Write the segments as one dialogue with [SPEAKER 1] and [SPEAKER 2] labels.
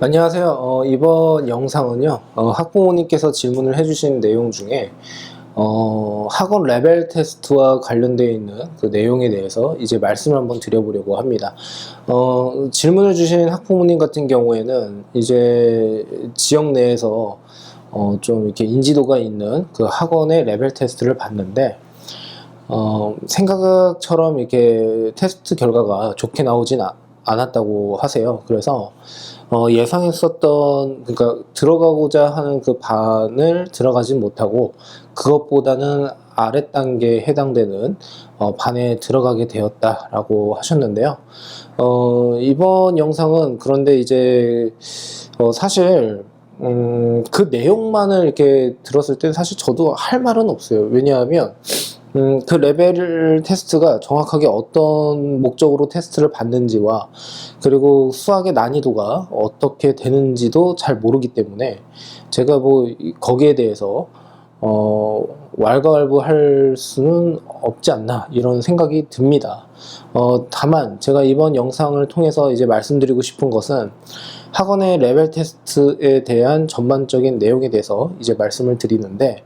[SPEAKER 1] 안녕하세요. 이번 영상은요, 학부모님께서 질문을 해주신 내용 중에, 학원 레벨 테스트와 관련되어 있는 그 내용에 대해서 이제 말씀을 한번 드려보려고 합니다. 질문을 주신 학부모님 같은 경우에는 이제 지역 내에서 좀 이렇게 인지도가 있는 그 학원의 레벨 테스트를 봤는데, 생각처럼 이렇게 테스트 결과가 좋게 나오진 않았다고 하세요. 그래서 예상했었던, 그러니까 들어가고자 하는 그 반을 들어가진 못하고 그것보다는 아랫 단계에 해당되는 반에 들어가게 되었다라고 하셨는데요. 이번 영상은 그런데 이제 사실 그 내용만을 이렇게 들었을 때 사실 저도 할 말은 없어요. 왜냐하면 그 레벨 테스트가 정확하게 어떤 목적으로 테스트를 받는지와 그리고 수학의 난이도가 어떻게 되는지도 잘 모르기 때문에 제가 뭐 거기에 대해서 왈가왈부할 수는 없지 않나 이런 생각이 듭니다. 다만 제가 이번 영상을 통해서 이제 말씀드리고 싶은 것은 학원의 레벨 테스트에 대한 전반적인 내용에 대해서 이제 말씀을 드리는데,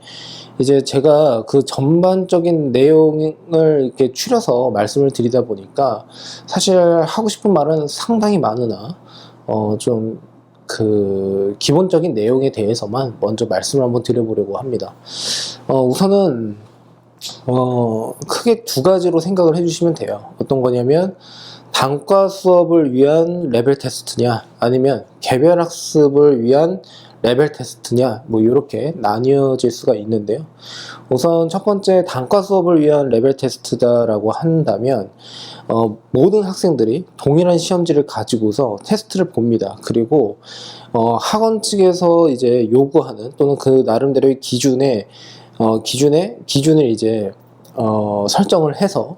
[SPEAKER 1] 이제 제가 그 전반적인 내용을 이렇게 추려서 말씀을 드리다 보니까 사실 하고 싶은 말은 상당히 많으나 좀 그 기본적인 내용에 대해서만 먼저 말씀을 한번 드려보려고 합니다. 우선은 크게 두 가지로 생각을 해주시면 돼요. 어떤 거냐면 단과 수업을 위한 레벨 테스트냐, 아니면 개별 학습을 위한 레벨 테스트냐, 뭐 이렇게 나뉘어질 수가 있는데요. 우선 첫 번째 단과 수업을 위한 레벨 테스트다라고 한다면 모든 학생들이 동일한 시험지를 가지고서 테스트를 봅니다. 그리고 학원 측에서 이제 요구하는 또는 그 나름대로의 기준을 이제 설정을 해서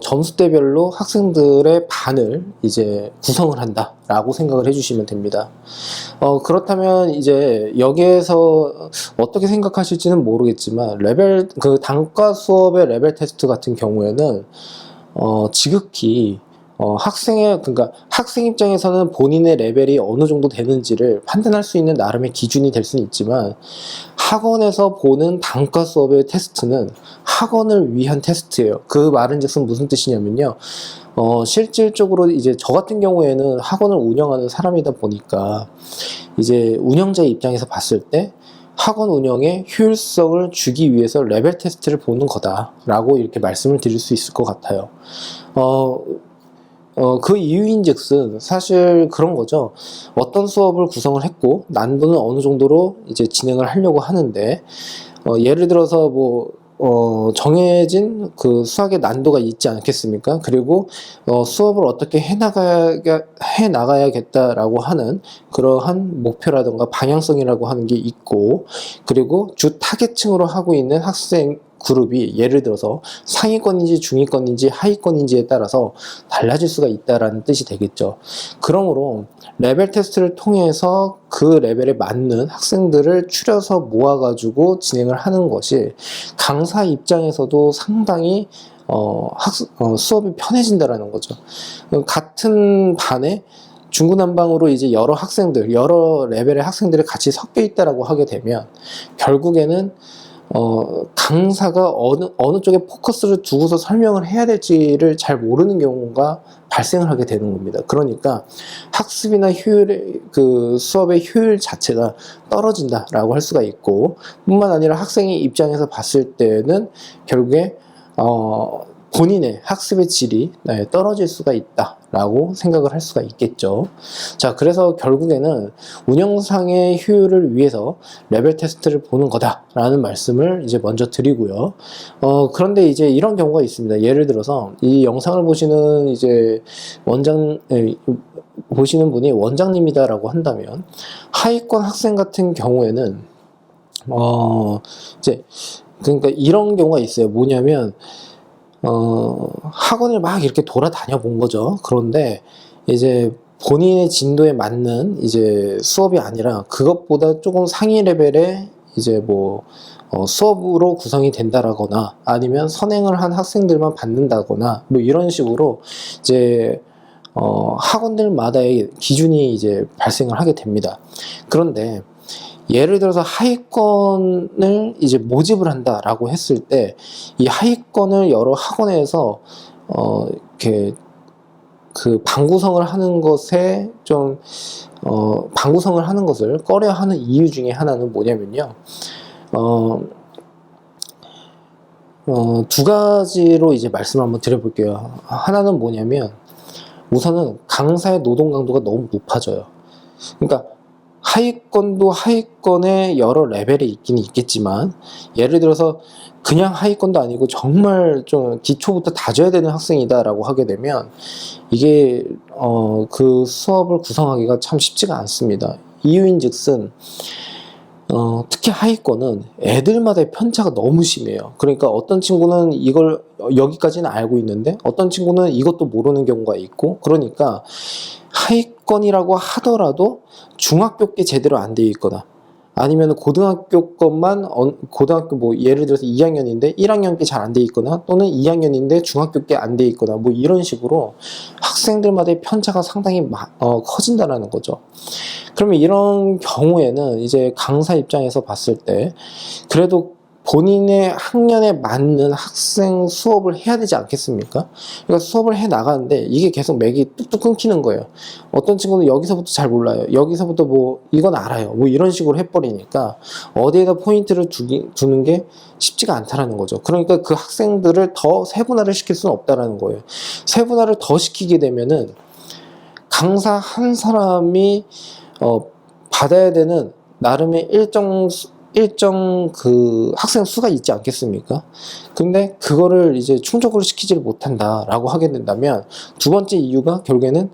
[SPEAKER 1] 점수대별로 학생들의 반을 이제 구성을 한다라고 생각을 해주시면 됩니다. 그렇다면 이제 여기에서 어떻게 생각하실지는 모르겠지만 그 단과 수업의 레벨 테스트 같은 경우에는 지극히 그러니까 학생 입장에서는 본인의 레벨이 어느 정도 되는지를 판단할 수 있는 나름의 기준이 될 수는 있지만, 학원에서 보는 단과 수업의 테스트는 학원을 위한 테스트예요. 그 말은즉슨 무슨 뜻이냐면요. 실질적으로 이제 저 같은 경우에는 학원을 운영하는 사람이다 보니까 이제 운영자의 입장에서 봤을 때 학원 운영의 효율성을 주기 위해서 레벨 테스트를 보는 거다라고 이렇게 말씀을 드릴 수 있을 것 같아요. 그 이유인즉슨 사실 그런 거죠. 어떤 수업을 구성을 했고 난도는 어느 정도로 이제 진행을 하려고 하는데, 예를 들어서 뭐 정해진 그 수학의 난도가 있지 않겠습니까? 그리고 수업을 어떻게 해나가야겠다라고 하는 그러한 목표라든가 방향성이라고 하는 게 있고, 그리고 주 타겟층으로 하고 있는 학생 그룹이 예를 들어서 상위권인지 중위권인지 하위권인지에 따라서 달라질 수가 있다라는 뜻이 되겠죠. 그러므로 레벨 테스트를 통해서 그 레벨에 맞는 학생들을 추려서 모아가지고 진행을 하는 것이 강사 입장에서도 상당히 수업이 편해진다라는 거죠. 같은 반에 중구난방으로 이제 여러 레벨의 학생들이 같이 섞여 있다라고 하게 되면 결국에는 강사가 어느 쪽에 포커스를 두고서 설명을 해야 될지를 잘 모르는 경우가 발생을 하게 되는 겁니다. 그러니까 학습이나 그 수업의 효율 자체가 떨어진다라고 할 수가 있고, 뿐만 아니라 학생의 입장에서 봤을 때는 결국에 본인의 학습의 질이 떨어질 수가 있다라고 생각을 할 수가 있겠죠. 자, 그래서 결국에는 운영상의 효율을 위해서 레벨 테스트를 보는 거다라는 말씀을 이제 먼저 드리고요. 그런데 이제 이런 경우가 있습니다. 예를 들어서 이 영상을 보시는 이제 보시는 분이 원장님이다라고 한다면, 하위권 학생 같은 경우에는 이제 그러니까 이런 경우가 있어요. 뭐냐면 학원을 막 이렇게 돌아다녀 본 거죠. 그런데 이제 본인의 진도에 맞는 이제 수업이 아니라 그것보다 조금 상위 레벨의 이제 뭐 수업으로 구성이 된다라거나 아니면 선행을 한 학생들만 받는다거나 뭐 이런 식으로 이제 학원들마다의 기준이 이제 발생을 하게 됩니다. 그런데 예를 들어서 하위권을 이제 모집을 한다라고 했을 때 이 하위권을 여러 학원에서 이렇게 그 방구성을 하는 것에 좀 방구성을 하는 것을 꺼려하는 이유 중에 하나는 뭐냐면요. 두 가지로 이제 말씀을 한번 드려볼게요. 하나는 뭐냐면 우선은 강사의 노동 강도가 너무 높아져요. 그러니까 하위권도 하위권의 여러 레벨이 있긴 있겠지만 예를 들어서 그냥 하위권도 아니고 정말 좀 기초부터 다져야 되는 학생이다라고 하게 되면 이게 그 수업을 구성하기가 참 쉽지가 않습니다. 이유인즉슨 특히 하위권은 애들마다의 편차가 너무 심해요. 그러니까 어떤 친구는 이걸 여기까지는 알고 있는데 어떤 친구는 이것도 모르는 경우가 있고, 그러니까 하위권이라고 하더라도 중학교 게 제대로 안 되어 있거나 아니면 고등학교 것만 고등학교 뭐 예를 들어서 2학년인데 1학년 게 잘 안 돼 있거나 또는 2학년인데 중학교 게 안 돼 있거나 뭐 이런 식으로 학생들마다의 편차가 상당히 커진다라는 거죠. 그러면 이런 경우에는 이제 강사 입장에서 봤을 때 그래도 본인의 학년에 맞는 학생 수업을 해야 되지 않겠습니까? 그러니까 수업을 해 나가는데 이게 계속 맥이 뚝뚝 끊기는 거예요. 어떤 친구는 여기서부터 잘 몰라요. 여기서부터 뭐 이건 알아요. 뭐 이런 식으로 해버리니까 어디에다 포인트를 두는 게 쉽지가 않다라는 거죠. 그러니까 그 학생들을 더 세분화를 시킬 수는 없다라는 거예요. 세분화를 더 시키게 되면은 강사 한 사람이 받아야 되는 나름의 일정 그 학생 수가 있지 않겠습니까? 근데 그거를 이제 충족을 시키지를 못한다라고 하게 된다면 두 번째 이유가 결국에는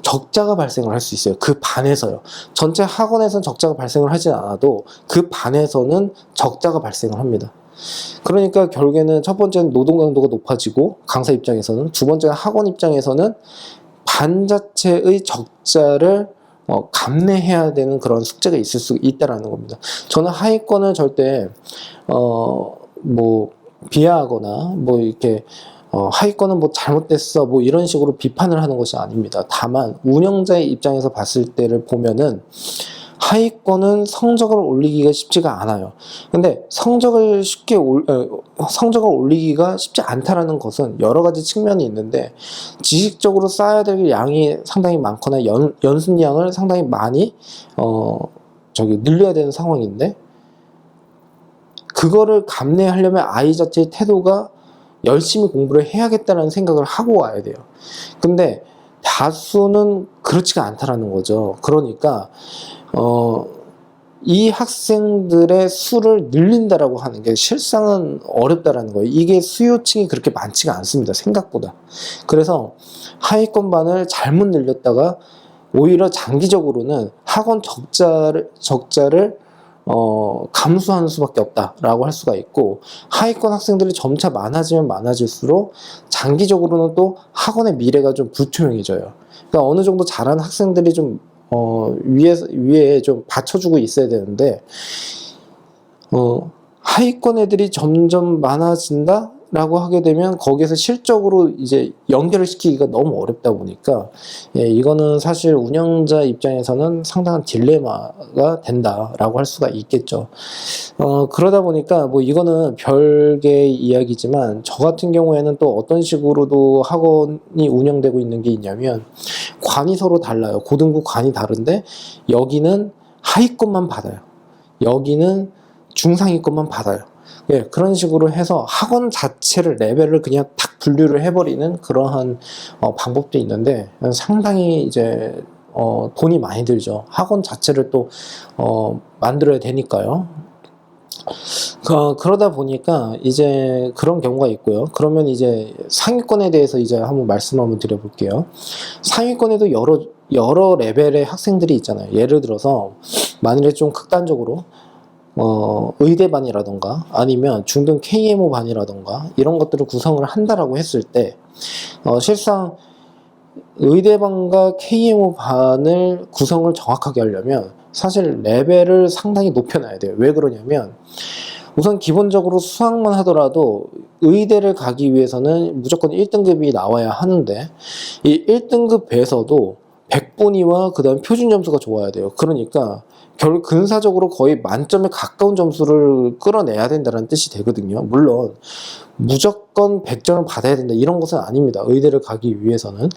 [SPEAKER 1] 적자가 발생을 할 수 있어요. 그 반에서요. 전체 학원에서는 적자가 발생을 하진 않아도 그 반에서는 적자가 발생을 합니다. 그러니까 결국에는 첫 번째는 노동 강도가 높아지고 강사 입장에서는, 두 번째는 학원 입장에서는 반 자체의 적자를 감내해야 되는 그런 숙제가 있을 수 있다라는 겁니다. 저는 하위권을 절대 뭐 비하하거나 뭐 이렇게 하위권은 뭐 잘못됐어 뭐 이런 식으로 비판을 하는 것이 아닙니다. 다만 운영자의 입장에서 봤을 때를 보면은 하위권은 성적을 올리기가 쉽지가 않아요. 근데 성적을 올리기가 쉽지 않다라는 것은 여러 가지 측면이 있는데, 지식적으로 쌓아야 될 양이 상당히 많거나 연습량을 상당히 많이 늘려야 되는 상황인데, 그거를 감내하려면 아이 자체의 태도가 열심히 공부를 해야겠다는 생각을 하고 와야 돼요. 근데 다수는 그렇지가 않다라는 거죠. 그러니까 이 학생들의 수를 늘린다라고 하는 게 실상은 어렵다라는 거예요. 이게 수요층이 그렇게 많지가 않습니다. 생각보다. 그래서 하위권반을 잘못 늘렸다가 오히려 장기적으로는 학원 적자를 감수하는 수밖에 없다라고 할 수가 있고, 하위권 학생들이 점차 많아지면 많아질수록 장기적으로는 또 학원의 미래가 좀 불투명해져요. 그러니까 어느 정도 잘하는 학생들이 좀 위에 좀 받쳐주고 있어야 되는데, 하위권 애들이 점점 많아진다? 라고 하게 되면 거기에서 실적으로 이제 연결을 시키기가 너무 어렵다 보니까, 이거는 사실 운영자 입장에서는 상당한 딜레마가 된다라고 할 수가 있겠죠. 그러다 보니까 뭐 이거는 별개의 이야기지만 저 같은 경우에는 또 어떤 식으로도 학원이 운영되고 있는 게 있냐면, 관이 서로 달라요. 고등부 관이 다른데 여기는 하위권만 받아요. 여기는 중상위권만 받아요. 그런 식으로 해서 학원 자체를 레벨을 그냥 탁 분류를 해버리는 그러한 방법도 있는데, 상당히 이제 돈이 많이 들죠. 학원 자체를 또 만들어야 되니까요. 그러다 보니까 이제 그런 경우가 있고요. 그러면 이제 상위권에 대해서 이제 한번 말씀 한번 드려볼게요. 상위권에도 여러 레벨의 학생들이 있잖아요. 예를 들어서 만일에 좀 극단적으로 의대반이라던가 아니면 중등 KMO 반이라던가 이런 것들을 구성을 한다라고 했을 때, 실상 의대반과 KMO 반을 구성을 정확하게 하려면 사실 레벨을 상당히 높여놔야 돼요. 왜 그러냐면 우선 기본적으로 수학만 하더라도 의대를 가기 위해서는 무조건 1등급이 나와야 하는데 이 1등급 배에서도 100분위와 그 다음 표준 점수가 좋아야 돼요. 그러니까 결국 근사적으로 거의 만점에 가까운 점수를 끌어내야 된다는 뜻이 되거든요. 물론 무조건 100점을 받아야 된다 이런 것은 아닙니다. 의대를 가기 위해서는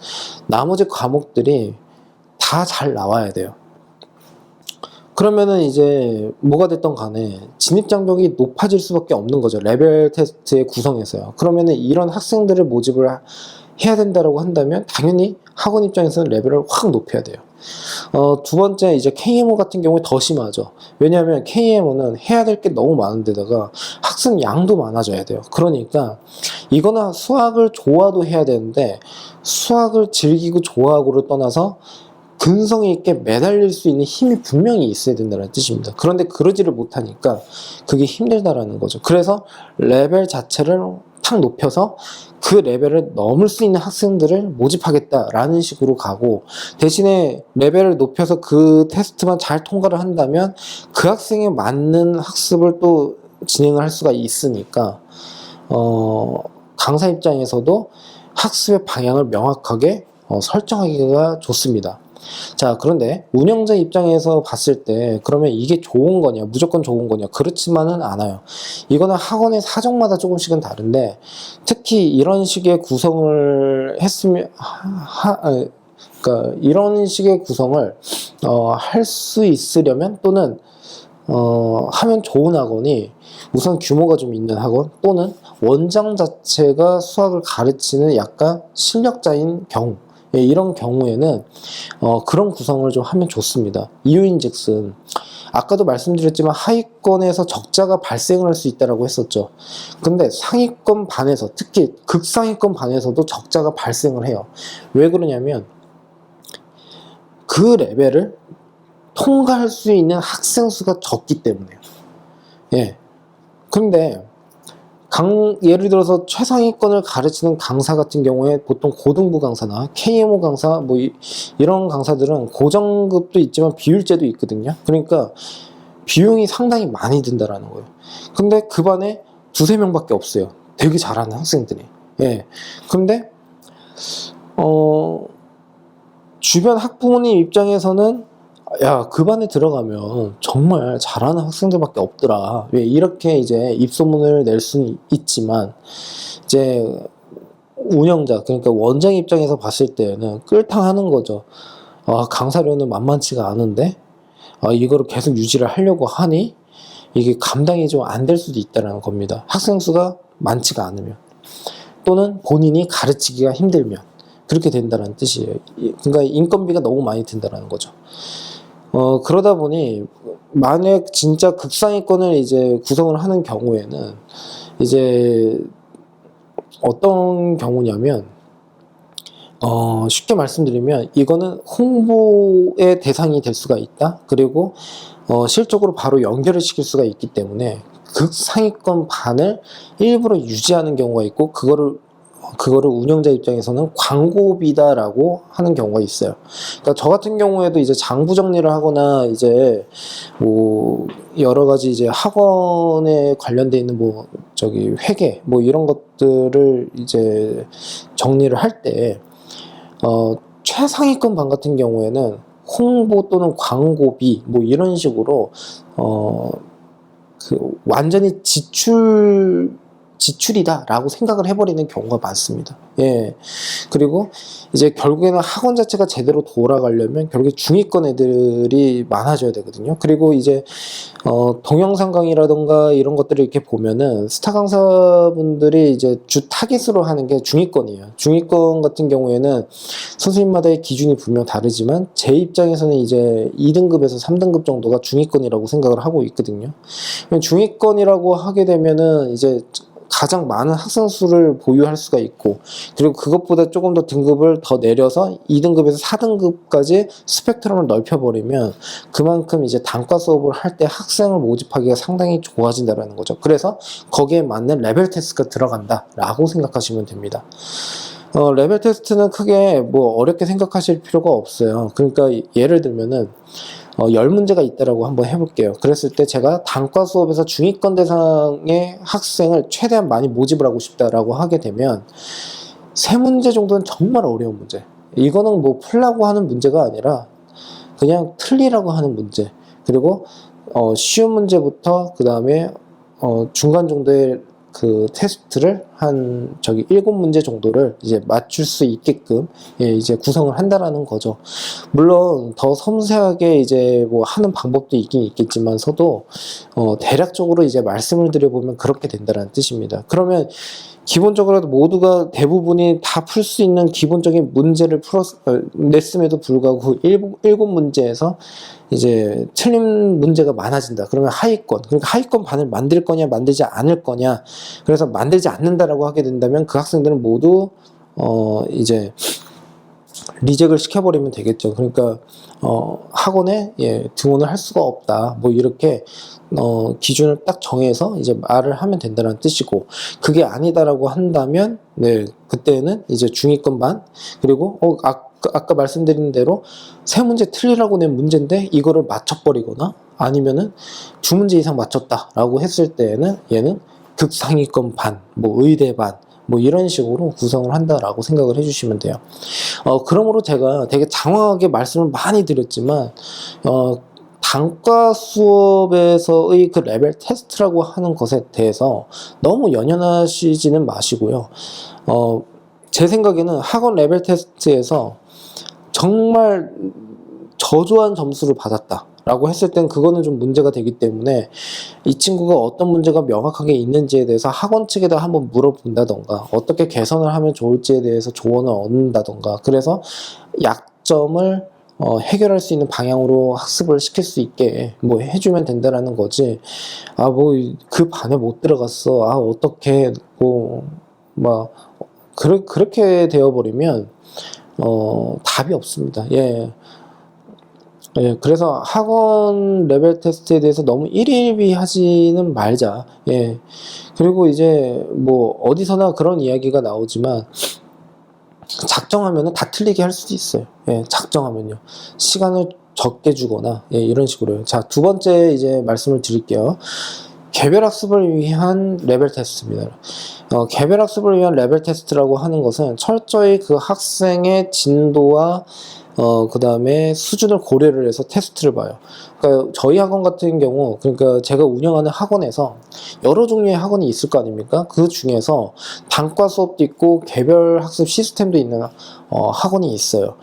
[SPEAKER 1] 나머지 과목들이 다 잘 나와야 돼요. 그러면은 이제 뭐가 됐던 간에 진입장벽이 높아질 수밖에 없는 거죠. 레벨 테스트의 구성에서요. 그러면은 이런 학생들을 모집을 해야 된다라고 한다면 당연히 학원 입장에서는 레벨을 확 높여야 돼요. 두 번째 이제 KMO 같은 경우에 더 심하죠. 왜냐하면 KMO는 해야 될 게 너무 많은데다가 학생 양도 많아져야 돼요. 그러니까 이거는 수학을 좋아도 해야 되는데 수학을 즐기고 좋아하고를 떠나서 근성이 있게 매달릴 수 있는 힘이 분명히 있어야 된다는 뜻입니다. 그런데 그러지를 못하니까 그게 힘들다라는 거죠. 그래서 레벨 자체를 탁 높여서 그 레벨을 넘을 수 있는 학생들을 모집하겠다라는 식으로 가고, 대신에 레벨을 높여서 그 테스트만 잘 통과를 한다면 그 학생에 맞는 학습을 또 진행을 할 수가 있으니까 강사 입장에서도 학습의 방향을 명확하게 설정하기가 좋습니다. 자, 그런데 운영자 입장에서 봤을 때 그러면 이게 좋은 거냐, 무조건 좋은 거냐, 그렇지만은 않아요. 이거는 학원의 사정마다 조금씩은 다른데, 특히 이런 식의 구성을 했으면 그러니까 이런 식의 구성을 할 수 있으려면, 또는 하면 좋은 학원이 우선 규모가 좀 있는 학원, 또는 원장 자체가 수학을 가르치는 약간 실력자인 경우, 이런 경우에는 그런 구성을 좀 하면 좋습니다. 이유인즉슨 아까도 말씀드렸지만 하위권에서 적자가 발생을 할 수 있다고 했었죠. 근데 상위권 반에서, 특히 극상위권 반에서도 적자가 발생을 해요. 왜 그러냐면 그 레벨을 통과할 수 있는 학생 수가 적기 때문에요. 예. 근데 예를 들어서 최상위권을 가르치는 강사 같은 경우에 보통 고등부 강사나 KMO 강사 뭐 이런 강사들은 고정급도 있지만 비율제도 있거든요. 그러니까 비용이 상당히 많이 든다라는 거예요. 근데 그 반에 두세 명밖에 없어요. 되게 잘하는 학생들이. 예. 근데 주변 학부모님 입장에서는 야, 그 반에 들어가면 정말 잘하는 학생들밖에 없더라. 왜 이렇게 이제 입소문을 낼 수는 있지만, 이제 운영자, 그러니까 원장 입장에서 봤을 때는 끌탕하는 거죠. 강사료는 만만치가 않은데, 이거를 계속 유지를 하려고 하니 이게 감당이 좀 안 될 수도 있다는 겁니다. 학생 수가 많지가 않으면, 또는 본인이 가르치기가 힘들면 그렇게 된다는 뜻이에요. 그러니까 인건비가 너무 많이 든다는 거죠. 그러다 보니 만약 진짜 극상위권을 이제 구성을 하는 경우에는 이제 어떤 경우냐면 쉽게 말씀드리면 이거는 홍보의 대상이 될 수가 있다. 그리고 실적으로 바로 연결을 시킬 수가 있기 때문에 극상위권 반을 일부러 유지하는 경우가 있고, 그거를 운영자 입장에서는 광고비다라고 하는 경우가 있어요. 그러니까 저 같은 경우에도 이제 장부 정리를 하거나 이제 뭐 여러 가지 이제 학원에 관련돼 있는 뭐 저기 회계 뭐 이런 것들을 이제 정리를 할 때 최상위권 반 같은 경우에는 홍보 또는 광고비 뭐 이런 식으로 완전히 지출이다라고 생각을 해버리는 경우가 많습니다. 예. 그리고 이제 결국에는 학원 자체가 제대로 돌아가려면 결국에 중위권 애들이 많아져야 되거든요. 그리고 이제 동영상 강의라던가 이런 것들을 이렇게 보면은 스타 강사분들이 이제 주 타깃으로 하는 게 중위권이에요. 중위권 같은 경우에는 선생님마다의 기준이 분명 다르지만 제 입장에서는 이제 2등급에서 3등급 정도가 중위권이라고 생각을 하고 있거든요. 중위권이라고 하게 되면은 이제 가장 많은 학생 수를 보유할 수가 있고, 그리고 그것보다 조금 더 등급을 더 내려서 2등급에서 4등급까지 스펙트럼을 넓혀버리면 그만큼 이제 단과 수업을 할 때 학생을 모집하기가 상당히 좋아진다는 거죠. 그래서 거기에 맞는 레벨 테스트가 들어간다라고 생각하시면 됩니다. 레벨 테스트는 크게 뭐 어렵게 생각하실 필요가 없어요. 그러니까 예를 들면은 10문제가 있다라고 한번 해볼게요. 그랬을 때 제가 단과 수업에서 중위권 대상의 학생을 최대한 많이 모집을 하고 싶다라고 하게 되면 3문제 정도는 정말 어려운 문제. 이거는 뭐 풀라고 하는 문제가 아니라 그냥 틀리라고 하는 문제. 그리고 쉬운 문제부터 그 다음에 중간 정도의 그 테스트를 한 7문제 정도를 이제 맞출 수 있게끔 이제 구성을 한다라는 거죠. 물론 더 섬세하게 이제 뭐 하는 방법도 있긴 있겠지만서도 대략적으로 이제 말씀을 드려보면 그렇게 된다는 뜻입니다. 그러면 기본적으로 모두가 대부분이 다 풀 수 있는 기본적인 문제를 냈음에도 불구하고 7문제에서 이제 틀린 문제가 많아진다. 그러면 하위권, 그러니까 하위권 반을 만들 거냐 만들지 않을 거냐. 그래서 만들지 않는다라고 하게 된다면 그 학생들은 모두 이제 리젝을 시켜버리면 되겠죠. 그러니까 학원에 등원을 할 수가 없다. 뭐 이렇게 기준을 딱 정해서 이제 말을 하면 된다는 뜻이고, 그게 아니다라고 한다면 그때는 이제 중위권 반, 그리고 아까 말씀드린 대로 3문제 틀리라고 낸 문제인데 이거를 맞춰버리거나 아니면은 2문제 이상 맞췄다라고 했을 때에는 얘는 극상위권 반, 뭐 의대 반, 뭐 이런 식으로 구성을 한다라고 생각을 해주시면 돼요. 그러므로 제가 되게 장황하게 말씀을 많이 드렸지만 단과 수업에서의 그 레벨 테스트라고 하는 것에 대해서 너무 연연하시지는 마시고요. 제 생각에는 학원 레벨 테스트에서 정말 저조한 점수를 받았다 라고 했을 땐 그거는 좀 문제가 되기 때문에 이 친구가 어떤 문제가 명확하게 있는지에 대해서 학원 측에다 한번 물어본다던가 어떻게 개선을 하면 좋을지에 대해서 조언을 얻는다던가, 그래서 약점을 해결할 수 있는 방향으로 학습을 시킬 수 있게 뭐 해주면 된다라는 거지. 뭐 그 반에 못 들어갔어, 어떻게 막 그렇게 되어버리면 답이 없습니다. 그래서 학원 레벨 테스트에 대해서 너무 일일비 하지는 말자. 그리고 이제 뭐 어디서나 그런 이야기가 나오지만 작정하면은 다 틀리게 할 수도 있어요. 작정하면요. 시간을 적게 주거나 이런 식으로요. 자, 두 번째 이제 말씀을 드릴게요. 개별학습을 위한 레벨 테스트입니다. 개별학습을 위한 레벨 테스트라고 하는 것은 철저히 그 학생의 진도와 그 다음에 수준을 고려를 해서 테스트를 봐요. 그러니까 저희 학원 같은 경우, 그러니까 제가 운영하는 학원에서 여러 종류의 학원이 있을 거 아닙니까? 그 중에서 단과 수업도 있고 개별 학습 시스템도 있는 학원이 있어요.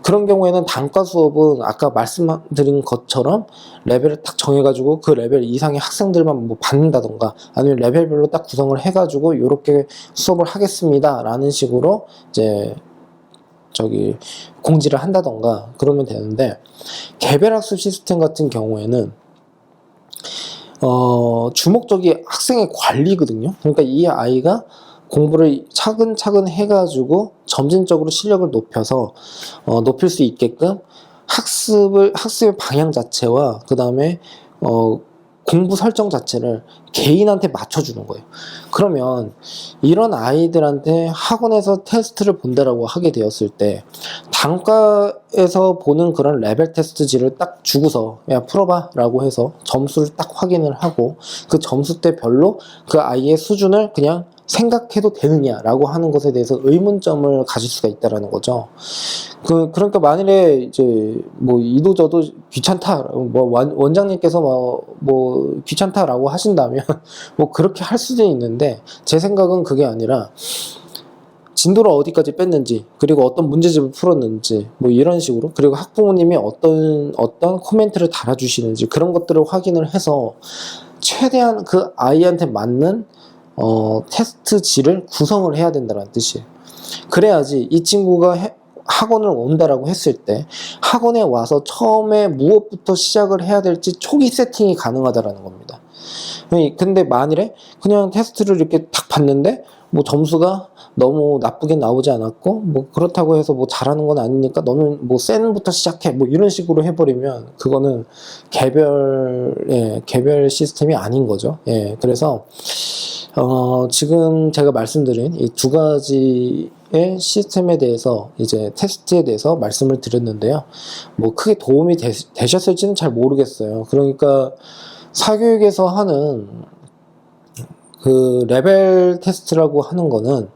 [SPEAKER 1] 그런 경우에는 단과 수업은 아까 말씀드린 것처럼 레벨을 딱 정해가지고 그 레벨 이상의 학생들만 뭐 받는다던가, 아니면 레벨별로 딱 구성을 해가지고 이렇게 수업을 하겠습니다 라는 식으로 이제 공지를 한다던가 그러면 되는데, 개별학습 시스템 같은 경우에는 주목적이 학생의 관리거든요. 그러니까 이 아이가 공부를 차근차근 해가지고 점진적으로 실력을 높여서 높일 수 있게끔 학습의 방향 자체와 그 다음에 공부 설정 자체를 개인한테 맞춰주는 거예요. 그러면 이런 아이들한테 학원에서 테스트를 본다라고 하게 되었을 때 단과에서 보는 그런 레벨 테스트지를 딱 주고서 야 풀어봐 라고 해서 점수를 딱 확인을 하고 그 점수대별로 그 아이의 수준을 그냥 생각해도 되느냐라고 하는 것에 대해서 의문점을 가질 수가 있다라는 거죠. 그러니까 만일에 이제 뭐 이도저도 귀찮다, 뭐 원장님께서 뭐 귀찮다라고 하신다면 뭐 그렇게 할 수도 있는데, 제 생각은 그게 아니라 진도를 어디까지 뺐는지, 그리고 어떤 문제집을 풀었는지, 뭐 이런 식으로, 그리고 학부모님이 어떤 코멘트를 달아주시는지 그런 것들을 확인을 해서 최대한 그 아이한테 맞는 테스트지를 구성을 해야 된다는 뜻이에요. 그래야지 이 친구가 학원을 온다라고 했을 때 학원에 와서 처음에 무엇부터 시작을 해야 될지 초기 세팅이 가능하다라는 겁니다. 근데 만일에 그냥 테스트를 이렇게 딱 봤는데 뭐 점수가 너무 나쁘게 나오지 않았고 뭐 그렇다고 해서 뭐 잘하는 건 아니니까 너는 뭐 센부터 시작해 뭐 이런 식으로 해버리면 그거는 개별 시스템이 아닌 거죠. 그래서 지금 제가 말씀드린 이 두 가지 의 시스템에 대해서 이제 테스트에 대해서 말씀을 드렸는데요. 뭐 크게 도움이 되셨을지는 잘 모르겠어요. 그러니까 사교육에서 하는 그 레벨 테스트라고 하는 거는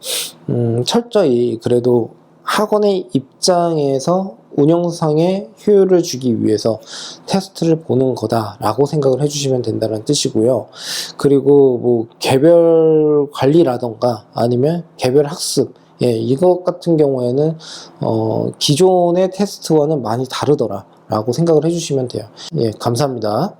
[SPEAKER 1] 철저히 그래도 학원의 입장에서 운영상의 효율을 주기 위해서 테스트를 보는 거다라고 생각을 해주시면 된다는 뜻이고요. 그리고 뭐 개별 관리라던가 아니면 개별 학습, 예, 이것 같은 경우에는 기존의 테스트와는 많이 다르더라라고 생각을 해주시면 돼요. 예, 감사합니다.